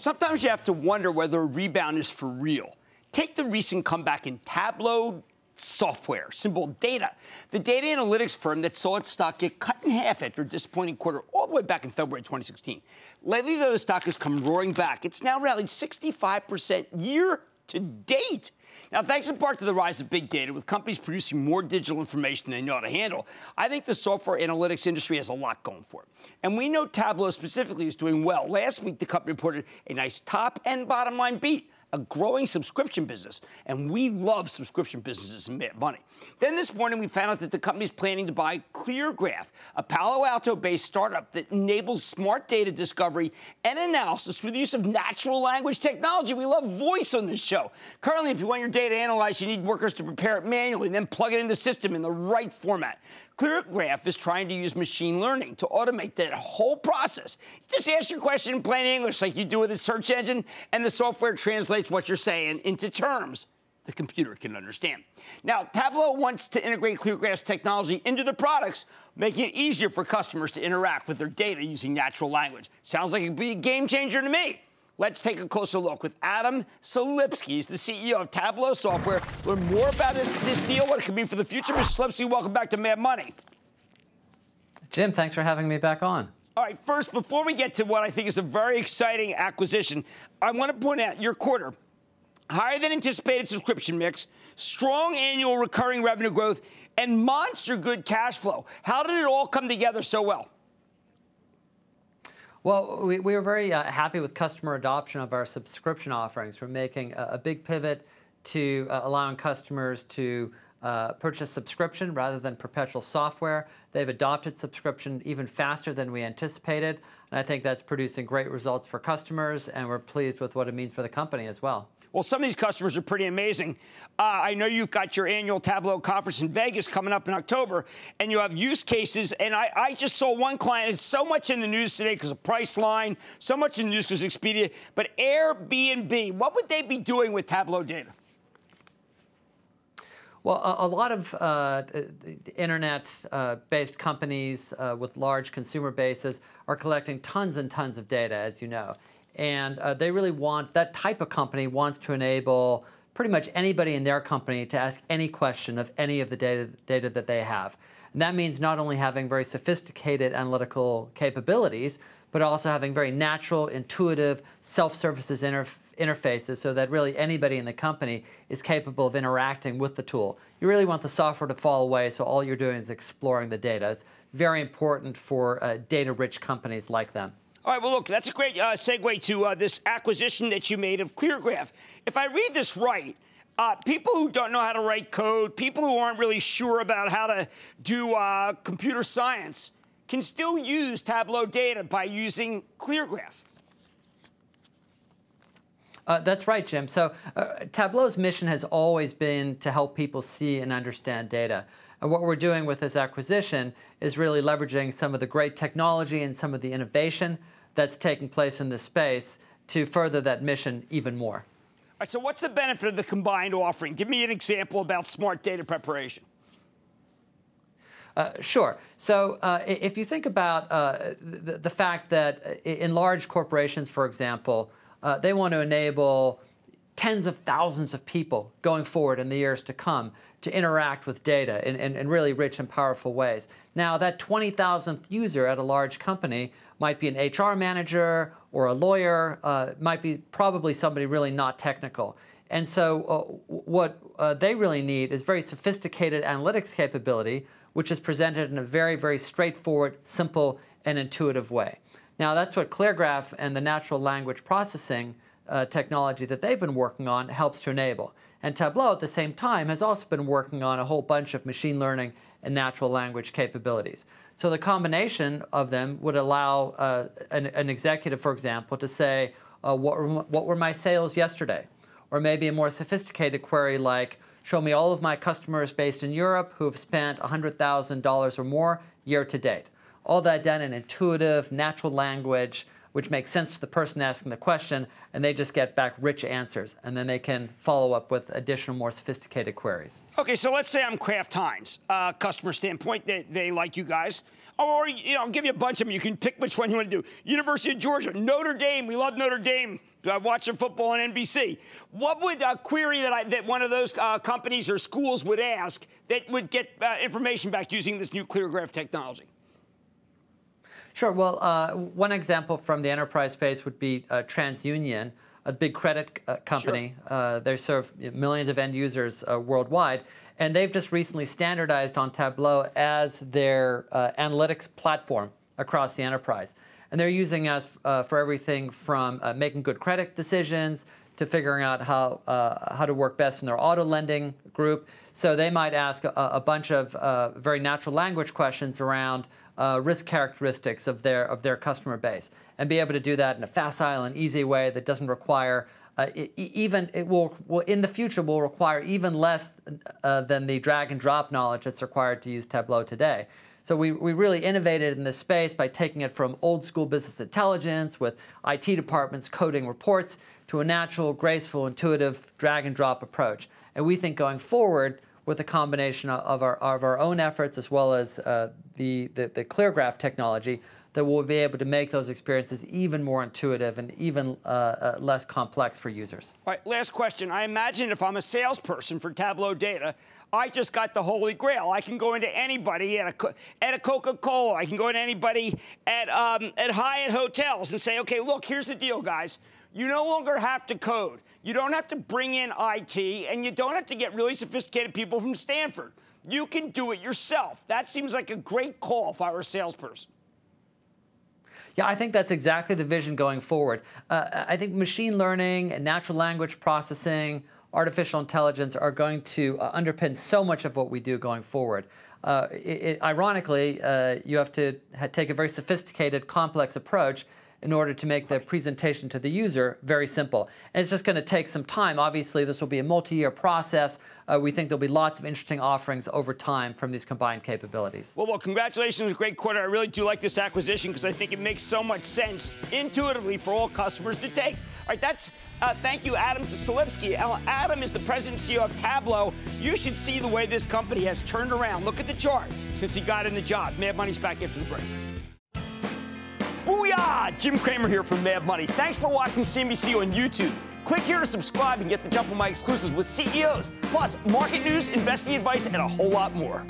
sometimes you have to wonder whether a rebound is for real. Take the recent comeback in Tableau Software, symbol Data, the data analytics firm that saw its stock get cut in half after a disappointing quarter all the way back in February 2016. Lately, though, the stock has come roaring back. It's now rallied 65% year to date. Now, thanks in part to the rise of big data, with companies producing more digital information than they know how to handle, I think the software analytics industry has a lot going for it. And we know Tableau specifically is doing well. Last week, the company reported a nice top and bottom line beat, a growing subscription business, and we love subscription businesses and money. Then this morning, we found out that the company is planning to buy ClearGraph, a Palo Alto-based startup that enables smart data discovery and analysis through the use of natural language technology. We love voice on this show. Currently, if you want your data analyzed, you need workers to prepare it manually and then plug it in the system in the right format. ClearGraph is trying to use machine learning to automate that whole process. Just ask your question in plain English like you do with a search engine, and the software translates what you're saying into terms the computer can understand. Now, Tableau wants to integrate ClearGraph's technology into the products, making it easier for customers to interact with their data using natural language. Sounds like it could be a game changer to me. Let's take a closer look with Adam Selipsky. He's the CEO of Tableau Software. Learn more about this deal, what it could mean for the future. Mr. Selipsky, welcome back to Mad Money. Jim, thanks for having me back on. All right, first, before we get to what I think is a very exciting acquisition, I want to point out your quarter. Higher than anticipated subscription mix, strong annual recurring revenue growth, and monster good cash flow. How did it all come together so well? Well, we were very happy with customer adoption of our subscription offerings. We're making a big pivot to allowing customers to purchase subscription rather than perpetual software. They've adopted subscription even faster than we anticipated, and I think that's producing great results for customers, and we're pleased with what it means for the company as well. Well, some of these customers are pretty amazing. I know you've got your annual Tableau conference in Vegas coming up in October, and you have use cases. And I just saw one client. It's so much in the news today because of Priceline, so much in the news because of Expedia. But Airbnb, what would they be doing with Tableau data? Well, a lot of internet-based companies with large consumer bases are collecting tons and tons of data, as you know. And they really want, that type of company wants to enable pretty much anybody in their company to ask any question of any of the data that they have. And that means not only having very sophisticated analytical capabilities, but also having very natural, intuitive, self-services interfaces so that really anybody in the company is capable of interacting with the tool. You really want the software to fall away, so all you're doing is exploring the data. It's very important for data-rich companies like them. All right, well, look, that's a great segue to this acquisition that you made of ClearGraph. If I read this right, people who don't know how to write code, people who aren't really sure about how to do computer science can still use Tableau data by using ClearGraph. That's right, Jim. So Tableau's mission has always been to help people see and understand data. And what we're doing with this acquisition is really leveraging some of the great technology and some of the innovation that's taking place in this space to further that mission even more. All right, so what's the benefit of the combined offering? Give me an example about smart data preparation. Sure. So if you think about the fact that in large corporations, for example, they want to enable tens of thousands of people going forward in the years to come to interact with data in really rich and powerful ways. Now, that 20,000th user at a large company might be an HR manager or a lawyer, might be probably somebody really not technical. And so what they really need is very sophisticated analytics capability, which is presented in a very, very straightforward, simple, and intuitive way. Now, that's what ClearGraph and the natural language processing technology that they've been working on helps to enable. And Tableau, at the same time, has also been working on a whole bunch of machine learning and natural language capabilities. So the combination of them would allow an executive, for example, to say, what were my sales yesterday? Or maybe a more sophisticated query like, show me all of my customers based in Europe who have spent $100,000 or more year to date. All that done in intuitive, natural language, which makes sense to the person asking the question, and they just get back rich answers. And then they can follow up with additional, more sophisticated queries. Okay, so let's say I'm Kraft Heinz, customer standpoint, they like you guys. Or, I'll give you a bunch of them. You can pick which one you want to do. University of Georgia, Notre Dame. We love Notre Dame. I watch their football on NBC. What would a query that one of those companies or schools would ask that would get information back using this new ClearGraph technology? Sure. Well, one example from the enterprise space would be TransUnion, a big credit company. Sure. They serve millions of end users worldwide. And they've just recently standardized on Tableau as their analytics platform across the enterprise. And they're using us for everything from making good credit decisions to figuring out how to work best in their auto lending group. So they might ask a bunch of very natural language questions around risk characteristics of their customer base, and be able to do that in a facile and easy way that doesn't require in the future will require even less than the drag and drop knowledge that's required to use Tableau today. So we really innovated in this space by taking it from old school business intelligence with IT departments coding reports to a natural, graceful, intuitive drag and drop approach. And we think going forward, with a combination of our own efforts as well as the ClearGraph technology, that we'll be able to make those experiences even more intuitive and even less complex for users. All right, last question. I imagine if I'm a salesperson for Tableau data, I just got the holy grail. I can go into anybody at a Coca-Cola. I can go into anybody at Hyatt Hotels and say, okay, look, here's the deal, guys. You no longer have to code. You don't have to bring in IT, and you don't have to get really sophisticated people from Stanford. You can do it yourself. That seems like a great call if I were a salesperson. Yeah, I think that's exactly the vision going forward. I think machine learning and natural language processing, artificial intelligence are going to underpin so much of what we do going forward. Ironically, you have to take a very sophisticated, complex approach in order to make the presentation to the user very simple. And it's just going to take some time. Obviously, this will be a multi-year process. We think there'll be lots of interesting offerings over time from these combined capabilities. Well, look, congratulations on a great quarter. I really do like this acquisition because I think it makes so much sense intuitively for all customers to take. All right, thank you, Adam Selipsky. Adam is the president and CEO of Tableau. You should see the way this company has turned around. Look at the chart since he got in the job. Mad Money's back after the break. Booyah! Jim Cramer here from Mad Money. Thanks for watching CNBC on YouTube. Click here to subscribe and get the jump on my exclusives with CEOs, plus market news, investing advice, and a whole lot more.